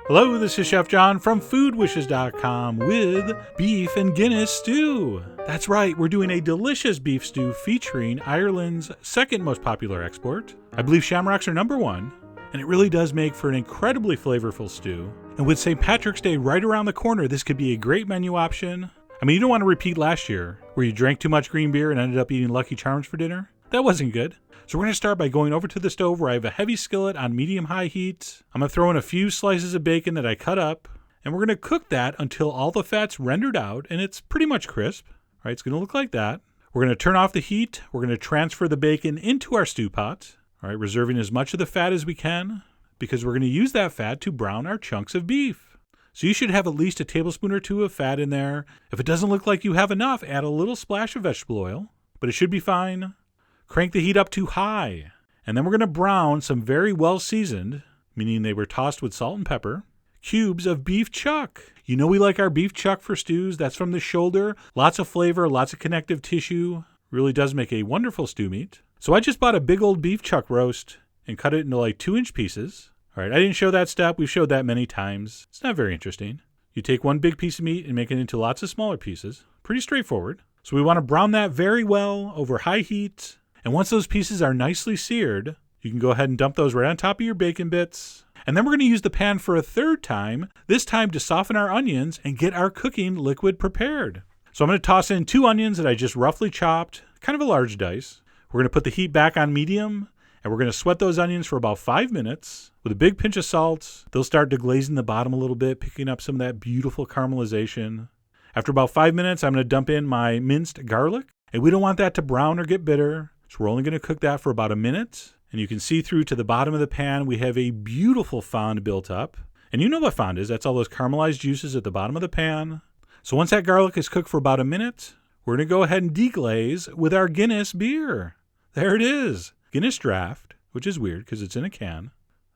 Hello, this is Chef John from foodwishes.com with beef and Guinness stew. That's right, we're doing a delicious beef stew featuring Ireland's second most popular export. I believe shamrocks are number one, and it really does make for an incredibly flavorful stew. And with St. Patrick's Day right around the corner, this could be a great menu option. I mean, you don't want to repeat last year, where you drank too much green beer and ended up eating Lucky Charms for dinner. That wasn't good. So we're going to start by going over to the stove where I have a heavy skillet on medium-high heat. I'm going to throw in a few slices of bacon that I cut up, and we're going to cook that until all the fat's rendered out and it's pretty much crisp. All right, it's going to look like that. We're going to turn off the heat. We're going to transfer the bacon into our stew pot, all right, reserving as much of the fat as we can because we're going to use that fat to brown our chunks of beef. So you should have at least a tablespoon or two of fat in there. If it doesn't look like you have enough, add a little splash of vegetable oil, but it should be fine. Crank the heat up to high, and then we're going to brown some very well seasoned, meaning they were tossed with salt and pepper, cubes of beef chuck. You know we like our beef chuck for stews. That's from the shoulder. Lots of flavor, lots of connective tissue. Really does make a wonderful stew meat. So I just bought a big old beef chuck roast and cut it into like 2-inch pieces. All right, I didn't show that step. We've showed that many times. It's not very interesting. You take one big piece of meat and make it into lots of smaller pieces. Pretty straightforward. So we want to brown that very well over high heat. And once those pieces are nicely seared, you can go ahead and dump those right on top of your bacon bits. And then we're going to use the pan for a third time, this time to soften our onions and get our cooking liquid prepared. So I'm going to toss in 2 onions that I just roughly chopped, kind of a large dice. We're going to put the heat back on medium, and we're going to sweat those onions for about 5 minutes with a big pinch of salt. They'll start deglazing the bottom a little bit, picking up some of that beautiful caramelization. After about 5 minutes, I'm going to dump in my minced garlic, and we don't want that to brown or get bitter. So we're only going to cook that for about a minute. And you can see through to the bottom of the pan, we have a beautiful fond built up. And you know what fond is. That's all those caramelized juices at the bottom of the pan. So once that garlic is cooked for about a minute, we're going to go ahead and deglaze with our Guinness beer. There it is. Guinness Draft, which is weird because it's in a can. And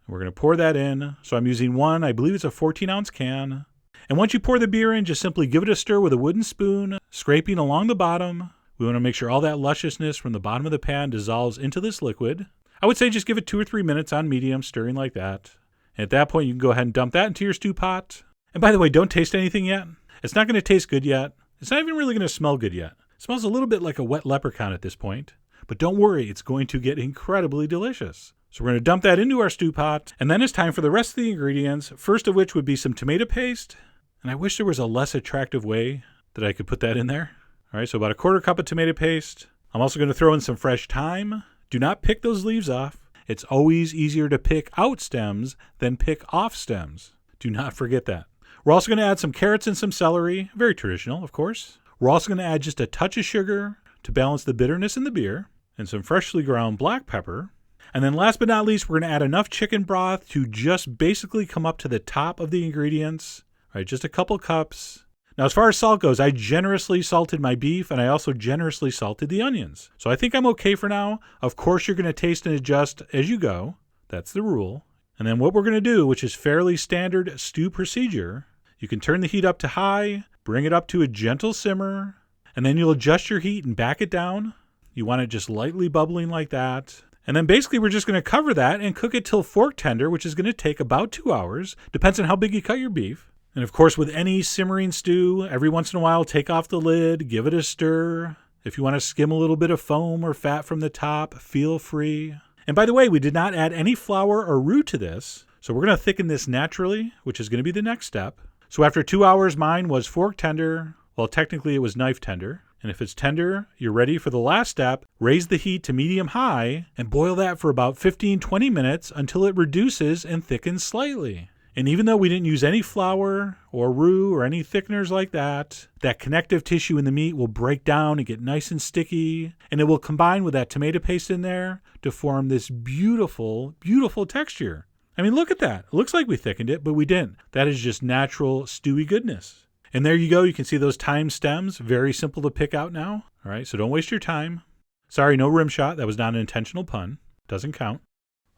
we're going to pour that in. So I'm using one, I believe it's a 14-ounce can. And once you pour the beer in, just simply give it a stir with a wooden spoon, scraping along the bottom. We want to make sure all that lusciousness from the bottom of the pan dissolves into this liquid. I would say just give it 2 or 3 minutes on medium, stirring like that. And at that point, you can go ahead and dump that into your stew pot. And by the way, don't taste anything yet. It's not going to taste good yet. It's not even really going to smell good yet. It smells a little bit like a wet leprechaun at this point. But don't worry, it's going to get incredibly delicious. So we're going to dump that into our stew pot. And then it's time for the rest of the ingredients, first of which would be some tomato paste. And I wish there was a less attractive way that I could put that in there. All right, so about a 1/4 cup of tomato paste. I'm also going to throw in some fresh thyme. Do not pick those leaves off. It's always easier to pick out stems than pick off stems. Do not forget that. We're also going to add some carrots and some celery. Very traditional, of course. We're also going to add just a touch of sugar to balance the bitterness in the beer and some freshly ground black pepper. And then last but not least, we're going to add enough chicken broth to just basically come up to the top of the ingredients. All right, just a couple cups. Now, as far as salt goes, I generously salted my beef, and I also generously salted the onions. So I think I'm okay for now. Of course, you're going to taste and adjust as you go. That's the rule. And then what we're going to do, which is fairly standard stew procedure, you can turn the heat up to high, bring it up to a gentle simmer, and then you'll adjust your heat and back it down. You want it just lightly bubbling like that. And then basically we're just going to cover that and cook it till fork tender, which is going to take about 2 hours. Depends on how big you cut your beef. And of course, with any simmering stew, every once in a while, take off the lid, give it a stir. If you want to skim a little bit of foam or fat from the top, feel free. And by the way, we did not add any flour or roux to this. So we're going to thicken this naturally, which is going to be the next step. So after 2 hours, mine was fork tender. Well, technically it was knife tender. And if it's tender, you're ready for the last step. Raise the heat to medium-high and boil that for about 15-20 minutes until it reduces and thickens slightly. And even though we didn't use any flour or roux or any thickeners like that, that connective tissue in the meat will break down and get nice and sticky, and it will combine with that tomato paste in there to form this beautiful, beautiful texture. I mean, look at that. It looks like we thickened it, but we didn't. That is just natural stewy goodness. And there you go. You can see those thyme stems. Very simple to pick out now. All right, so don't waste your time. Sorry, no rim shot. That was not an intentional pun. Doesn't count.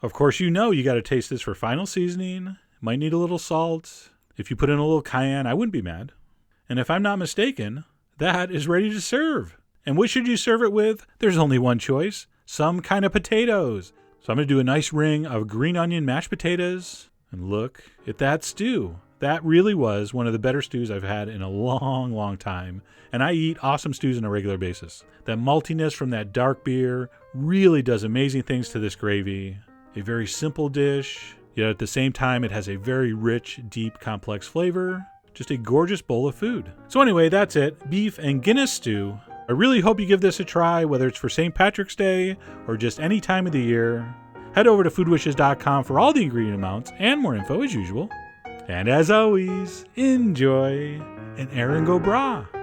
Of course, you know you got to taste this for final seasoning. Might need a little salt. If you put in a little cayenne, I wouldn't be mad. And if I'm not mistaken, that is ready to serve. And what should you serve it with? There's only one choice. Some kind of potatoes. So I'm going to do a nice ring of green onion mashed potatoes. And look at that stew. That really was one of the better stews I've had in a long, long time. And I eat awesome stews on a regular basis. That maltiness from that dark beer really does amazing things to this gravy. A very simple dish, yet at the same time it has a very rich, deep, complex flavor. Just a gorgeous bowl of food. So anyway, that's it. Beef and Guinness stew. I really hope you give this a try, whether it's for St. Patrick's Day or just any time of the year. Head over to foodwishes.com for all the ingredient amounts and more info as usual. And as always, enjoy and Aaron go bragh.